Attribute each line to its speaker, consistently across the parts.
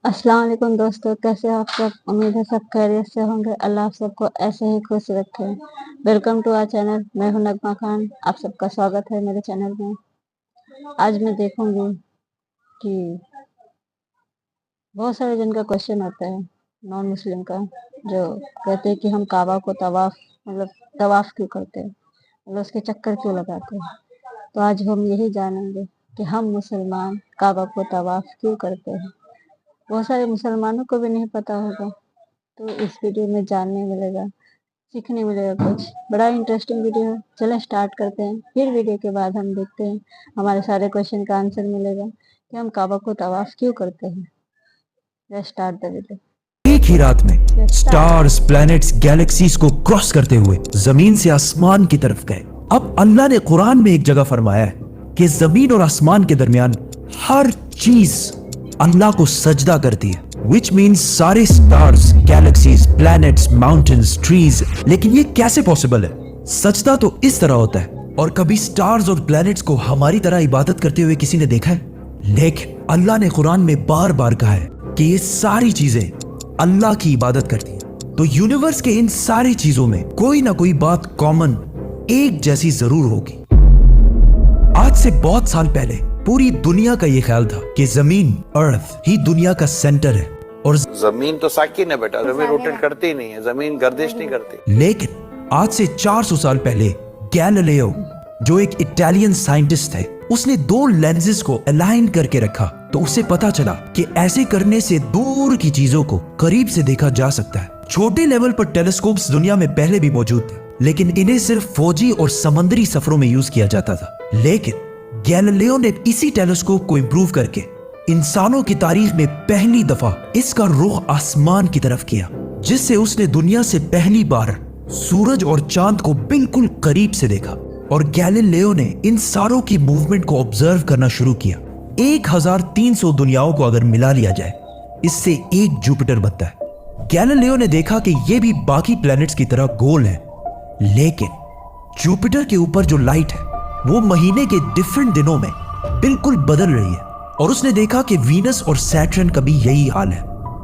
Speaker 1: अस्सलाम वालेकुम दोस्तों, कैसे हैं आप सब? उम्मीद है सब खैरियत से होंगे। अल्लाह आप सबको ऐसे ही खुश रखे। Welcome to our channel. मैं हूं नगमा खान, आप सबका स्वागत है मेरे चैनल में। आज मैं देखूंगी कि बहुत सारे जन का क्वेश्चन आता है नॉन मुस्लिम का, जो कहते हैं कि हम काबा को तवाफ क्यों करते हैं, मतलब उसके चक्कर क्यों लगाते हैं। तो आज हम यही जानेंगे कि हम मुसलमान काबा को तवाफ क्यों करते हैं। बहुत सारे मुसलमानों को भी नहीं पता होगा, तो इस वीडियो में जानने मिलेगा, सीखने मिलेगा कुछ। बड़ा इंटरेस्टिंग वीडियो है। चलें स्टार्ट करते हैं, फिर वीडियो के बाद हम देखते हैं हमारे सारे क्वेश्चन का आंसर मिलेगा कि हम काबा को तवाफ क्यों करते हैं। Let's start the video.
Speaker 2: एक ही रात में स्टार्स, प्लैनेट्स, गैलेक्सीज को क्रॉस करते हुए जमीन से आसमान की तरफ गए। अब अल्लाह ने कुरान में एक जगह फरमाया है कि जमीन और आसमान के दरमियान हर चीज अल्लाह को सजदा करती है, विच मीन्स सारे stars, galaxies, planets, mountains, trees. लेकिन ये कैसे पॉसिबल है? सजदा तो इस तरह होता है। और कभी स्टार्स और प्लैनेट्स को हमारी तरह इबादत करते हुए किसी ने देखा है? लेकिन अल्लाह ने कुरान में बार बार कहा है कि ये सारी चीजें अल्लाह की इबादत करती है। तो यूनिवर्स के इन सारी चीजों में कोई ना कोई बात कॉमन, एक जैसी जरूर होगी। आज से बहुत साल पहले पूरी दुनिया का ये ख्याल था कि जमीन, अर्थ ही दुनिया का सेंटर है। और
Speaker 3: जमीन तो साकिन है बेटा, जमीन रोटेट करती ही नहीं है, जमीन गर्दिश नहीं करती।
Speaker 2: लेकिन आज से 400 साल पहले गैलीलियो, जो एक इटालियन साइंटिस्ट थे, उसने दो लेंसेज को अलाइन करके रखा, तो उसे पता चला कि ऐसे करने से दूर की चीजों को करीब से देखा जा सकता है। छोटे लेवल पर टेलीस्कोप्स दुनिया में पहले भी मौजूद थे, लेकिन इन्हें सिर्फ फौजी और समंदरी सफरों में यूज किया जाता था। लेकिन गैलीलियो ने इसी टेलीस्कोप को इंप्रूव करके इंसानों की तारीख में पहली दफा इसका रुख आसमान की तरफ किया, जिससे उसने दुनिया से पहली बार सूरज और चांद को बिल्कुल करीब से देखा। और गैलीलियो ने इन सारों की मूवमेंट को ऑब्जर्व करना शुरू किया। 1300 दुनियाओं को अगर मिला लिया जाए, इससे एक जुपिटर बनता है। गैलीलियो ने देखा कि ये भी बाकी प्लैनेट्स की तरह गोल है, लेकिन जुपिटर के ऊपर जो लाइट है वो महीने के डिफरेंट दिनों में बिल्कुल बदल रही है। और उसने देखा कि वीनस और सैटर्न का भी यही हाल है।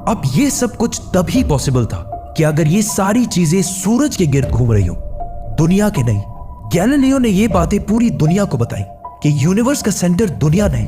Speaker 2: अब ये सब कुछ तभी पॉसिबल था कि अगर ये सारी चीजें सूरज के गिर्द घूम रही हो, दुनिया के नहीं। गैलीलियो ने ये बातें पूरी दुनिया को बताई कि यूनिवर्स का सेंटर दुनिया नहीं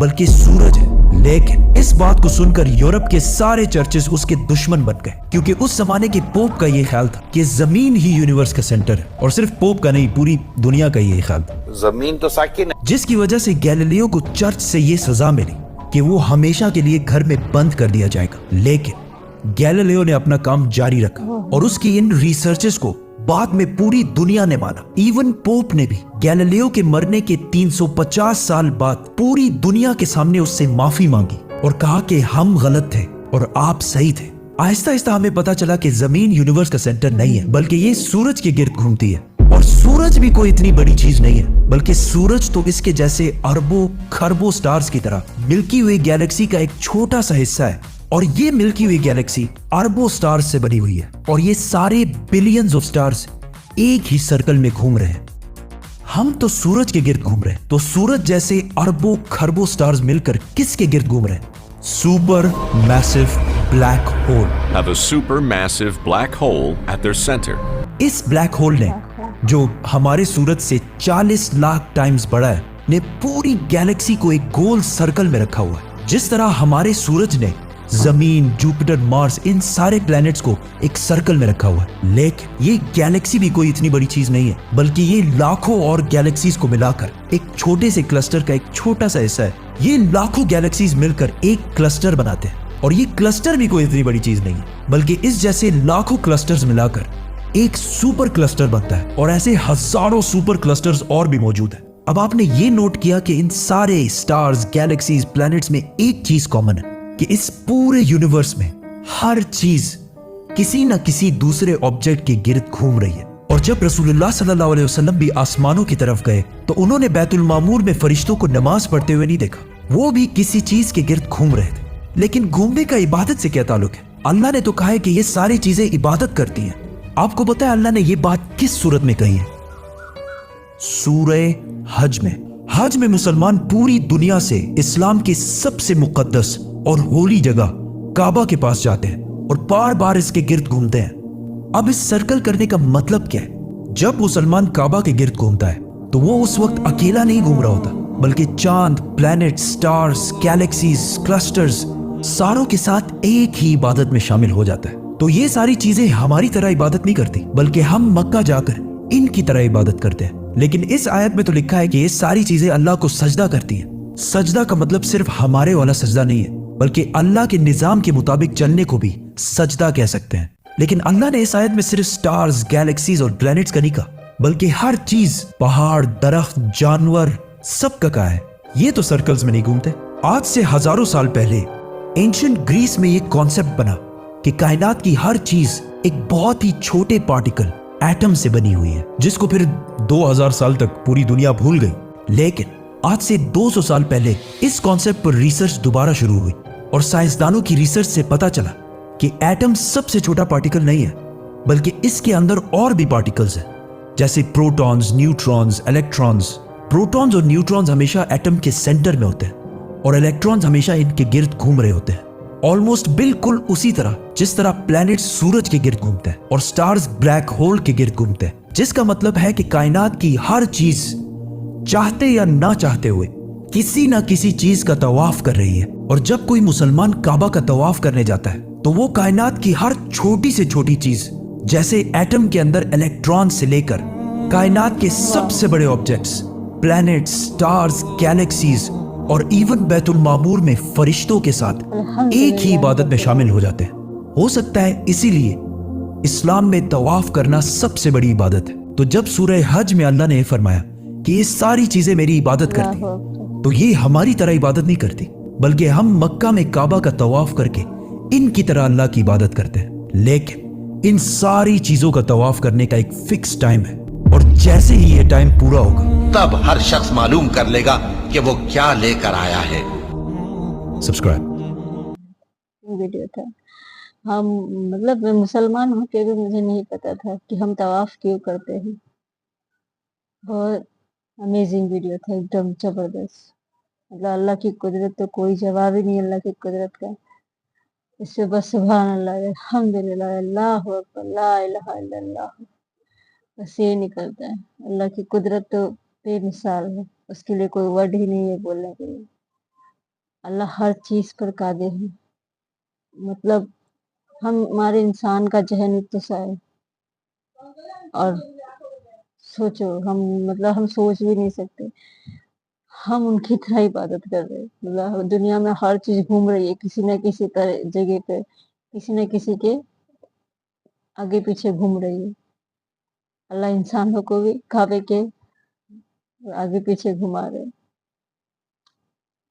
Speaker 2: बल्कि सूरज है। लेकिन इस बात को सुनकर यूरोप के सारे चर्चेस उसके दुश्मन बन गए, क्योंकि उस जमाने के पोप का ये ख्याल था कि जमीन ही यूनिवर्स का सेंटर है। और सिर्फ पोप का नहीं, पूरी दुनिया का ये ख्याल था।
Speaker 3: जमीन तो साकिन है।
Speaker 2: जिसकी वजह से गैलीलियो को चर्च से ये सजा मिली कि वो हमेशा के लिए घर में बंद कर दिया जाएगा। लेकिन गैलीलियो ने अपना काम जारी रखा और उसकी इन रिसर्चेस को बाद में पूरी दुनिया ने माना। इवन पोप ने भी गैलीलियो के मरने के 350 साल बाद पूरी दुनिया के सामने उससे माफी मांगी और कहा कि हम गलत थे और आप सही थे। आहिस्ता आहिस्ता हमें पता चला कि जमीन यूनिवर्स का सेंटर नहीं है, बल्कि ये सूरज के गिर्द घूमती है। और सूरज भी कोई इतनी बड़ी चीज नहीं है, बल्कि सूरज तो इसके जैसे अरबों खरबों स्टार्स की तरह मिल्की वे गैलेक्सी का एक छोटा सा हिस्सा है। और ये मिल्की वे गैलेक्सी अरबों स्टार्स से बनी हुई है, और ये सारे बिलियंस ऑफ स्टार्स एक ही सर्कल में घूम रहे हैं। हम तो सूरज के गिर्द घूम रहे हैं, तो सूरज जैसे अरबों खरबों स्टार्स मिलकर किसके गिर्द घूम रहे हैं? Super massive black hole.
Speaker 4: Have a supermassive black hole at their center.
Speaker 2: इस ब्लैक होल ने, जो हमारे सूरज से 40 लाख टाइम्स बड़ा है, ने पूरी गैलेक्सी को एक गोल सर्कल में रखा हुआ है। जिस तरह हमारे सूरज ने जमीन, जुपिटर, मार्स, इन सारे प्लैनेट्स को एक सर्कल में रखा हुआ है। लेकिन ये गैलेक्सी भी कोई इतनी बड़ी चीज नहीं है, बल्कि ये लाखों और गैलेक्सीज को मिलाकर एक छोटे से क्लस्टर का एक छोटा सा हिस्सा है। ये लाखों गैलेक्सीज मिलकर एक क्लस्टर बनाते हैं, और ये क्लस्टर भी कोई इतनी बड़ी चीज नहीं है, बल्कि इस जैसे लाखों क्लस्टर्स मिलाकर एक सुपर क्लस्टर बनता है। और ऐसे हजारों सुपर क्लस्टर्स और भी मौजूद है। अब आपने ये नोट किया कि इन सारे स्टार्स, गैलेक्सीज, प्लैनेट्स में एक चीज कॉमन है कि इस पूरे यूनिवर्स में हर चीज किसी न किसी दूसरे ऑब्जेक्ट के गिर्द घूम रही है। और जब रसूलुल्लाह सल्लल्लाहु अलैहि वसल्लम भी आसमानों की तरफ गए, तो उन्होंने बैतुल मामूर में फरिश्तों को नमाज पढ़ते हुए नहीं देखा। वो भी किसी चीज के गिर्द घूम रहे थे। लेकिन घूमने का इबादत से क्या ताल्लुक है? अल्लाह ने तो कहा है कि ये सारी चीजें इबादत करती हैं। आपको पता है अल्लाह ने ये बात किस सूरत में कही है? सूरह हज में। हज में मुसलमान पूरी दुनिया से इस्लाम की सबसे मुकद्दस और होली जगह काबा के पास जाते हैं और बार बार इसके गिर्द घूमते हैं। अब इस सर्कल करने का मतलब क्या है? जब मुसलमान काबा के गिर्द घूमता है तो वो उस वक्त अकेला नहीं घूम रहा होता, बल्कि चांद, प्लैनेट, स्टार्स, गैलेक्सीज, क्लस्टर्स सारों के साथ एक ही इबादत में शामिल हो जाता है। तो ये सारी चीजें हमारी तरह इबादत नहीं करती, बल्कि हम मक्का जाकर इनकी तरह इबादत करते हैं। लेकिन इस आयत में तो लिखा है कि ये सारी चीजें अल्लाह को सजदा करती हैं। सजदा का मतलब सिर्फ हमारे वाला सजदा नहीं है, बल्कि अल्लाह के निजाम के मुताबिक चलने को भी सजदा कह सकते हैं। लेकिन अल्लाह ने इस आयत में सिर्फ स्टार्स, गैलेक्सीज और प्लैनेट्स का नहीं कहा, बल्कि हर चीज, पहाड़, दरख्त, जानवर, सब का कहा है। ये तो सर्कल्स में नहीं घूमते। आज से हजारों साल पहले एंशिएंट ग्रीस में ये कॉन्सेप्ट बना कि कायनात की हर चीज एक बहुत ही छोटे पार्टिकल, एटम से बनी हुई है, जिसको फिर 2000 साल तक पूरी दुनिया भूल गई। लेकिन आज से 200 साल पहले इस कॉन्सेप्ट पर रिसर्च दोबारा शुरू हुई और साइंसदानों की रिसर्च से पता चला कि एटम सबसे छोटा पार्टिकल नहीं है, बल्कि इसके अंदर और भी पार्टिकल्स हैं, जैसे प्रोटॉन्स, न्यूट्रॉन्स, इलेक्ट्रॉन्स। प्रोटॉन्स और न्यूट्रॉन्स हमेशा एटम के सेंटर में होते हैं और इलेक्ट्रॉन्स हमेशा इनके गिर्द घूम रहे होते हैं, ऑलमोस्ट बिल्कुल उसी तरह जिस तरह प्लैनेट सूरज के गिर्द घूमते हैं और स्टार्स ब्लैक होल के गिर्द घूमते हैं। जिसका मतलब है कि कायनात की हर चीज चाहते या ना चाहते हुए किसी ना किसी चीज का तवाफ कर रही है। और जब कोई मुसलमान काबा का तवाफ करने जाता है तो वो कायनात की हर छोटी से छोटी चीज, जैसे एटम के अंदर इलेक्ट्रॉन से लेकर कायनात के सबसे बड़े ऑब्जेक्ट्स, प्लैनेट्स, स्टार्स, गैलेक्सीज और इवन बैतुल मामूर में फरिश्तों के साथ एक ही इबादत में शामिल हो जाते हैं। हो सकता है इसीलिए इस्लाम में तवाफ करना सबसे बड़ी इबादत है। तो जब सूरह हज में अल्लाह ने फरमाया कि ये सारी चीजें मेरी इबादत करती, तो ये हमारी तरह इबादत नहीं करती, बल्कि हम मक्का में काबा का तवाफ करके इनकी तरह अल्लाह की इबादत करते हैं। लेकिन इन सारी चीजों का तवाफ करने का एक फिक्स टाइम है, और जैसे ही ये टाइम पूरा होगा
Speaker 5: तब हर शख्स मालूम कर लेगा कि वो क्या लेकर आया है।
Speaker 2: सब्सक्राइब।
Speaker 1: वीडियो था। हम मतलब मैं मुसलमान होके भी मुझे नहीं पता था कि हम तवाफ क्यों करते हैं। बहुत अमेजिंग वीडियो था, एकदम जबरदस्त। मतलब अल्लाह की कुदरत तो कोई जवाब ही नहीं अल्लाह की कुदरत का। इससे बस सुभान अल्लाह, अल्हम्दुलिल्लाह, अल्लाहु अकबर, ला इलाहा इल्लल्लाह, बस ये निकलता है। अल्लाह की कुदरत तो बेमिसाल है, उसके लिए कोई वर्ड ही नहीं है बोलने के लिए। अल्लाह हर चीज पर कादिर है। मतलब हमारे इंसान का जहन इतना सा है, और सोचो हम, मतलब हम सोच भी नहीं सकते, हम उनकी तरह इबादत कर रहे हैं। मतलब दुनिया में हर चीज घूम रही है किसी न किसी तरह जगह पे, किसी न किसी के आगे पीछे घूम रही है। अल्लाह इंसानों को भी काबे के आगे पीछे घुमा रहे हैं।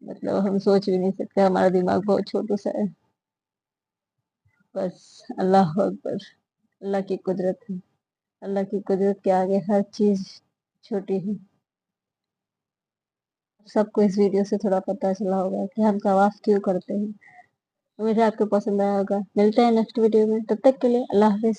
Speaker 1: मतलब हम सोच भी नहीं सकते, हमारा दिमाग बहुत छोटू सा है। बस अल्लाह अकबर, अल्लाह की कुदरत है। अल्लाह की कुदरत के आगे हर चीज छोटी है। सबको इस वीडियो से थोड़ा पता चला होगा कि हम तवाफ क्यों करते हैं। उम्मीद है आपको पसंद आया होगा। मिलते हैं नेक्स्ट वीडियो में, तब तक के लिए अल्लाह हाफिज।